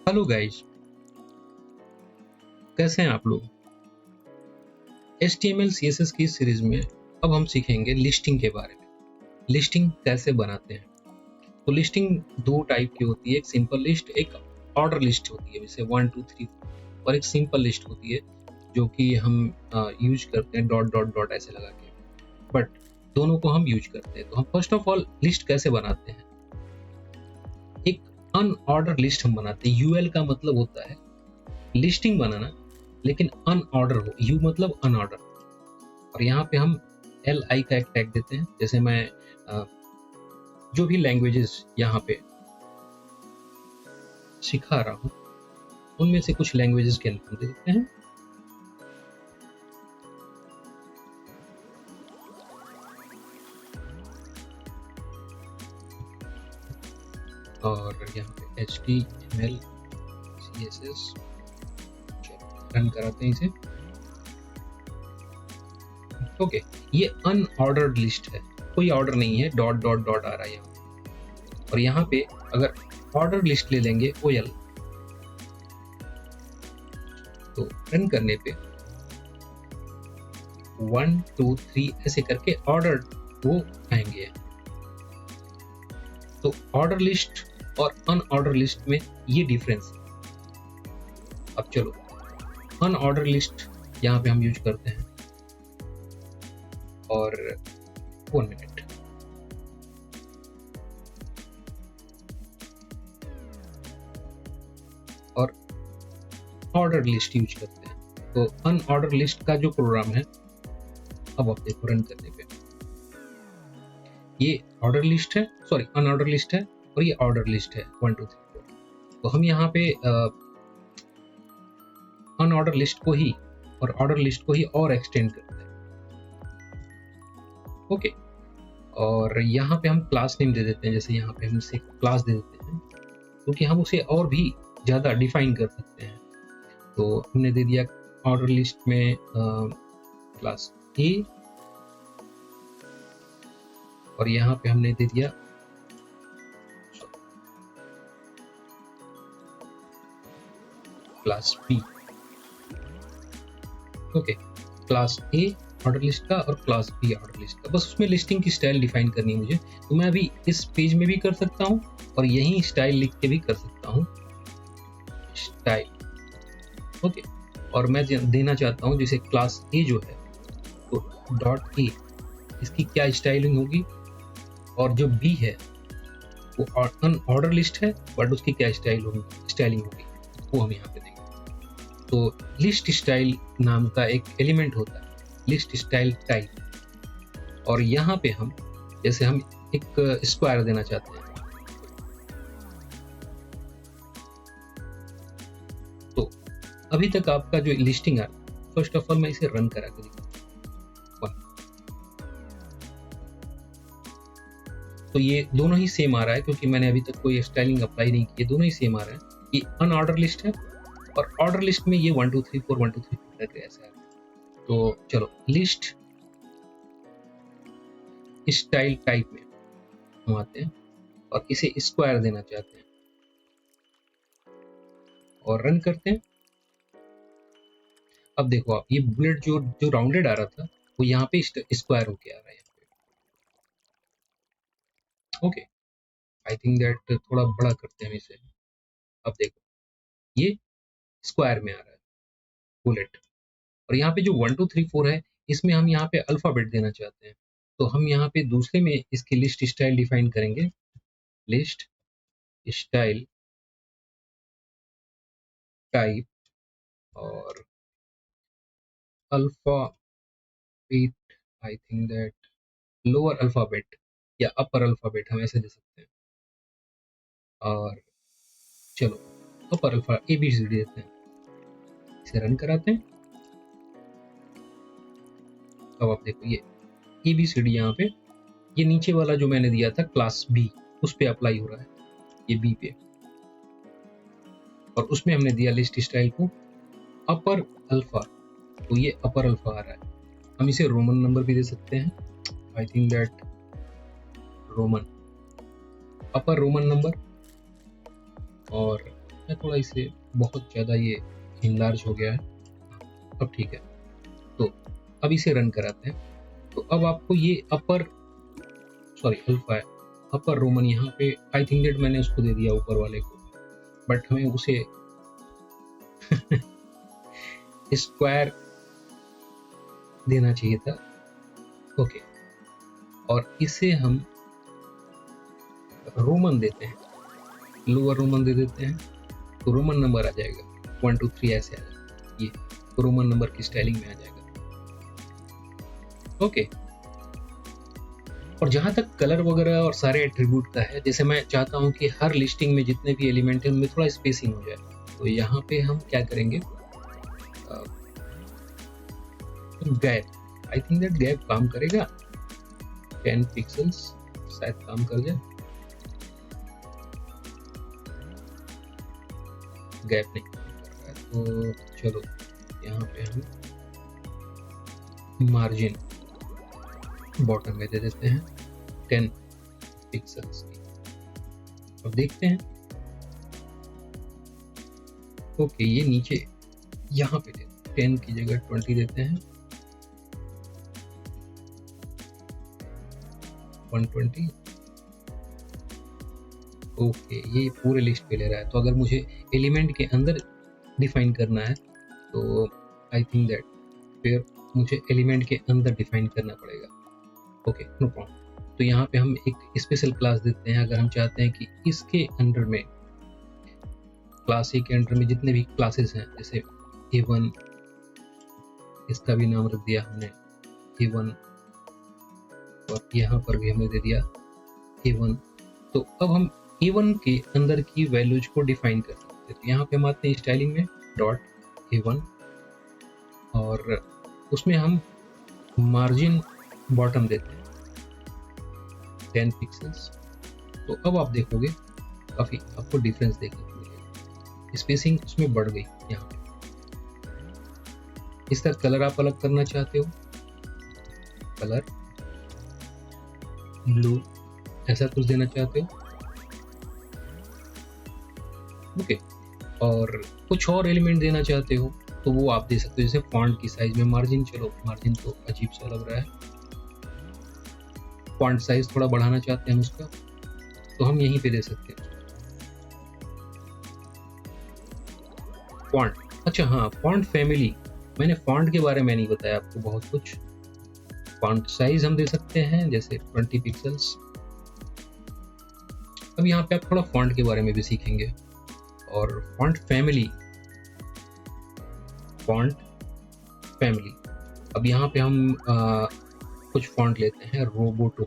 Hello guys, कैसे हैं आप लोग। HTML CSS की सीरीज में अब हम सीखेंगे लिस्टिंग के बारे में। लिस्टिंग कैसे बनाते हैं। तो लिस्टिंग दो टाइप की होती है, एक सिंपल लिस्ट, एक ऑर्डर लिस्ट होती है, जैसे 1 2 3 और एक सिंपल लिस्ट होती है जो कि हम यूज करते हैं डॉट डॉट डॉट ऐसे लगा के, बट दोनों को हम यूज करते हैं। तो हम फर्स्ट ऑफ ऑल लिस्ट कैसे बनाते हैं। एक अनऑर्डर लिस्ट हम बनाते हैं। यूएल का मतलब होता है लिस्टिंग बनाना, लेकिन अनऑर्डर हो। यू मतलब अनऑर्डर, और यहाँ पे हम LI का एक टैग देते हैं। जैसे मैं जो भी लैंग्वेजेस यहाँ पे सिखा रहा हूँ उनमें से कुछ लैंग्वेजेस के नाम दे देते हैं। और यहाँ पे HTML CSS रन कराते हैं इसे। ओके, ये अनऑर्डर्ड लिस्ट है, कोई ऑर्डर नहीं है, डॉट डॉट डॉट आ रहा है यहाँ। और यहाँ पे अगर ऑर्डर लिस्ट ले लेंगे OL, तो रन करने पे 1 2 3 ऐसे करके ऑर्डर वो आएंगे। तो ऑर्डर लिस्ट और अनऑर्डर लिस्ट में ये डिफरेंस है। अब चलो अनऑर्डर लिस्ट यहाँ पे हम यूज करते हैं। और 1 मिनट, और ऑर्डर लिस्ट यूज करते हैं। तो अनऑर्डर लिस्ट का जो प्रोग्राम है, अब आप देखो रन करने पे ये ऑर्डर लिस्ट है, सॉरी अनऑर्डर लिस्ट है, और ये ऑर्डर लिस्ट है 1 2 3 4। तो हम यहाँ पे अनऑर्डर लिस्ट को ही और ऑर्डर लिस्ट को ही और एक्सटेंड करते हैं। ओके, और यहाँ पे हम क्लास नेम दे देते हैं। जैसे यहाँ पे हम इसे क्लास दे देते हैं, क्योंकि हम उसे और भी ज़्यादा डिफाइन कर सकते हैं। तो हमने दे दिया ऑर्डर लिस्ट में क्लास A, और यहाँ पे हमने दे दिया class B। Okay, class A order list का और क्लास B ऑर्डर लिस्ट का, बस उसमें लिस्टिंग की स्टाइल डिफाइन करनी है मुझे। तो मैं अभी इस पेज में भी कर सकता हूँ और यही स्टाइल लिख के भी कर सकता हूँ, स्टाइल। ओके, और मैं देना चाहता हूँ जैसे क्लास A जो है, तो डॉट A, इसकी क्या स्टाइलिंग होगी, और जो B है वो ऑर्डर लिस्ट है, बट उसकी क्या स्टाइलिंग होगी वो हम यहाँ पे देंगे। तो लिस्ट स्टाइल नाम का एक एलिमेंट होता है, लिस्ट स्टाइल टाइप। और यहाँ पे हम जैसे हम एक स्क्वायर देना चाहते हैं, तो अभी तक आपका जो लिस्टिंग है, फर्स्ट ऑफ ऑल मैं इसे रन करा के दिखाऊंगा। तो ये दोनों ही सेम आ रहा है, क्योंकि मैंने अभी तक कोई स्टाइलिंग अप्लाई नहीं की है, दोनों ही सेम आ रहा है। ये अनऑर्डर लिस्ट है और ऑर्डर लिस्ट में ये 1 2 3 4 1 2 3 4 करके ऐसा है। तो चलो लिस्ट स्टाइल टाइप में हम आते हैं और इसे स्क्वायर देना चाहते हैं और रन करते हैं। अब देखो आप, ये बुलेट जो राउंडेड आ रहा था वो यहाँ पे स्क्वायर होके आ रहा है यहाँ पे। ओके, आई थिंक दैट थोड़ा बड़ा करते हैं इसे। अब देखो ये स्क्वायर में आ रहा है बुलेट, और यहाँ पे जो 1 2 3 4 है, इसमें हम यहाँ पे अल्फाबेट देना चाहते हैं। तो हम यहाँ पे दूसरे में इसकी लिस्ट स्टाइल डिफाइन करेंगे, लिस्ट स्टाइल टाइप, और alphabet, I think that lower alphabet या अपर अल्फाबेट हम ऐसे दे सकते हैं। और चलो अपर अल्फा ABCD देते हैं, इसे रन कराते हैं। अब आप देखो ये ABCD यहाँ पे, ये नीचे वाला जो मैंने दिया था क्लास B, उस पे अप्लाई हो रहा है, ये B पे। और उसमें हमने दिया लिस्ट स्टाइल को अपर अल्फा, तो ये अपर अल्फा आ रहा है। हम इसे रोमन नंबर भी दे सकते हैं, I think that Roman, upper Roman number. और मैं थोड़ा इसे बहुत ज़्यादा ये इनलार्ज हो गया है, अब ठीक है। तो अब इसे रन कराते हैं। तो अब आपको ये अल्फा है, अपर रोमन यहाँ पे आई थिंक दैट मैंने उसको दे दिया ऊपर वाले को, बट हमें उसे स्क्वायर देना चाहिए था। ओके, और इसे हम रोमन देते हैं, लोअर रोमन दे देते हैं, तो रोमन नंबर आ जाएगा 1 2 3 ऐसे आ जाएगा, ये रोमन नंबर की स्टाइलिंग में आ जाएगा। ओके, और जहाँ तक कलर वगैरह और सारे एट्रीब्यूट का है, जैसे मैं चाहता हूँ कि हर लिस्टिंग में जितने भी एलिमेंट हैं उनमें थोड़ा स्पेसिंग हो जाए, तो यहाँ पे हम क्या करेंगे, gap, I think that gap काम करेगा, 10 पिक्सल्स शायद काम कर जाए, गैप नहीं कर रहा है, तो चलो यहाँ पे हम मार्जिन बॉटम में दे देते हैं 10 पिक्सल्स की, और देखते हैं। ओके, ये नीचे यहाँ पे 10 की जगह 20 देते हैं, 120। ओके, ये पूरे लिस्ट पे ले रहा है, तो अगर मुझे एलिमेंट के अंदर डिफाइन करना है तो आई थिंक दैट फिर मुझे एलिमेंट के अंदर डिफाइन करना पड़ेगा। Okay, no problem. तो यहाँ पे हम एक स्पेशल क्लास देते हैं, अगर हम चाहते हैं कि इसके अंडर में, क्लास ए के अंडर में जितने भी क्लासेस हैं, जैसे A1, इसका भी नाम रख दिया हमने A1, और यहाँ पर भी हमने दे दिया A1। तो अब हम A1 के अंदर की वैल्यूज को डिफाइन कर सकते हैं, तो यहाँ पे हम आते हैं स्टाइलिंग में डॉट A1, और उसमें हम मार्जिन बॉटम देते हैं 10 पिक्सल्स। तो अब आप देखोगे काफी आपको डिफरेंस देखने को मिलेगा, स्पेसिंग उसमें बढ़ गई। यहाँ पे इसका कलर आप अलग करना चाहते हो, कलर ब्लू ऐसा कुछ देना चाहते हो, ओके, और कुछ और एलिमेंट देना चाहते हो तो वो आप दे सकते हो, जैसे फॉन्ट की साइज में मार्जिन, चलो मार्जिन तो अजीब सा लग रहा है, फॉन्ट साइज थोड़ा बढ़ाना चाहते हैं उसका, तो हम यहीं पे दे सकते हैं फॉन्ट। अच्छा हाँ, फॉन्ट फैमिली, मैंने फॉन्ट के बारे में नहीं बताया आपको बहुत कुछ। फॉन्ट साइज हम दे सकते हैं जैसे 20 पिक्सल्स। अब यहाँ पे आप थोड़ा फॉन्ट के बारे में भी सीखेंगे, और फॉन्ट फैमिली, अब यहाँ पे हम कुछ फॉन्ट लेते हैं, रोबोटो,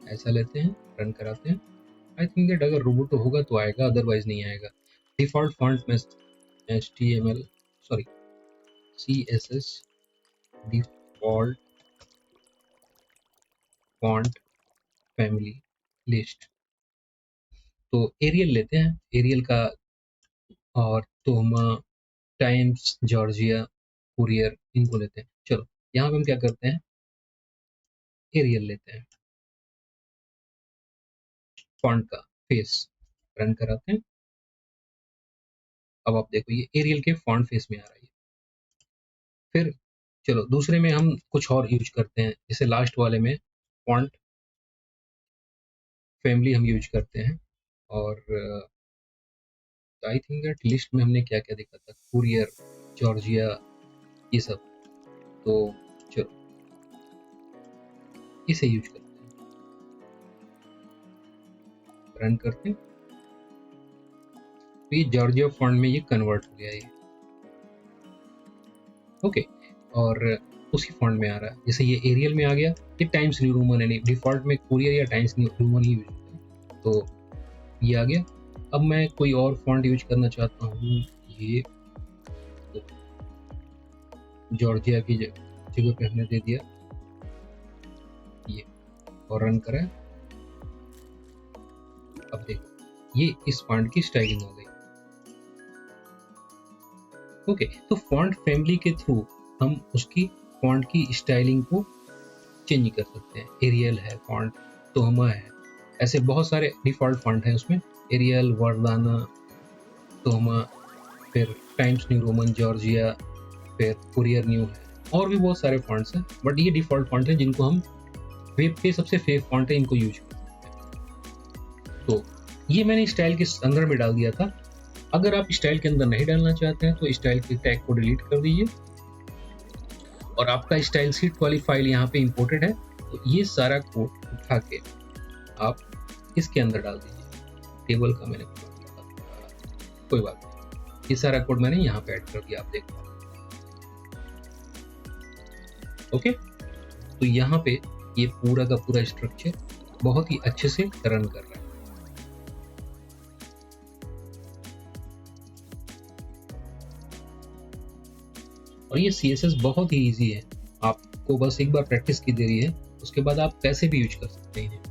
ऐसा लेते हैं, रन कराते हैं। आई थिंक दैट अगर रोबोटो होगा तो आएगा, अदरवाइज नहीं आएगा। डिफॉल्ट फॉन्ट में HTML sorry CSS default font family list, तो एरियल लेते हैं, एरियल का, और तोहमा, टाइम्स, जॉर्जिया, कुरियर, इनको लेते हैं। चलो यहाँ पे हम क्या करते हैं, एरियल लेते हैं, फॉन्ट का फेस, रन कराते हैं। अब आप देखो ये एरियल के फॉन्ट फेस में आ रहा है। फिर चलो दूसरे में हम कुछ और यूज करते हैं, जैसे लास्ट वाले में फॉन्ट फैमिली हम यूज करते हैं, और आई थिंक दैट लिस्ट में हमने क्या क्या देखा था, कुरियर, जॉर्जिया, ये सब, तो चलो इसे यूज करते हैं, रन करते हैं। तो ये जॉर्जिया फॉन्ट में ये कन्वर्ट हो गया ये, ओके, और उसी फॉन्ट में आ रहा है, जैसे ये एरियल में आ गया, ये टाइम्स न्यू रोमन है, डिफॉल्ट में कुरियर या टाइम्स न्यू रोमन ही यूज होता है, तो ये आ गया। अब मैं कोई और फॉन्ट यूज करना चाहता हूँ, ये जॉर्जिया की जगह पे हमने दे दिया ये, और रन करें। अब देखो ये इस फॉन्ट की स्टाइलिंग हो गई, ओके। तो फॉन्ट फैमिली के थ्रू हम उसकी फॉन्ट की स्टाइलिंग को चेंज कर सकते हैं। एरियल है फॉन्ट, तोहमा है, ऐसे बहुत सारे डिफ़ॉल्ट फ़ॉन्ट हैं उसमें, एरियल, वर्डाना, टोमा, फिर टाइम्स न्यू रोमन, जॉर्जिया, फिर कुरियर न्यू है, और भी बहुत सारे फ़ॉन्ट्स हैं, बट ये डिफ़ॉल्ट फ़ॉन्ट है जिनको हम वेब पे सबसे फेक फ़ॉन्ट है, इनको यूज़ करते हैं। तो ये मैंने स्टाइल के अंदर में डाल दिया था। अगर आप स्टाइल के अंदर नहीं डालना चाहते हैं तो स्टाइल के टैग को डिलीट कर दीजिए, और आपका स्टाइल शीट वाली फाइल यहाँ पे इंपोर्टेड है, तो ये सारा कोड उठा के आप इसके अंदर डाल दीजिए। टेबल का मैंने कोई बात नहीं, ये सारा कोड मैंने यहाँ पे ऐड कर दिया, आप देख पाओ। ओके, तो यहाँ पे ये पूरा का पूरा स्ट्रक्चर बहुत ही अच्छे से रन कर रहा है। और ये CSS बहुत ही इजी है, आपको बस एक बार प्रैक्टिस की देरी है, उसके बाद आप कैसे भी यूज कर सकते हैं।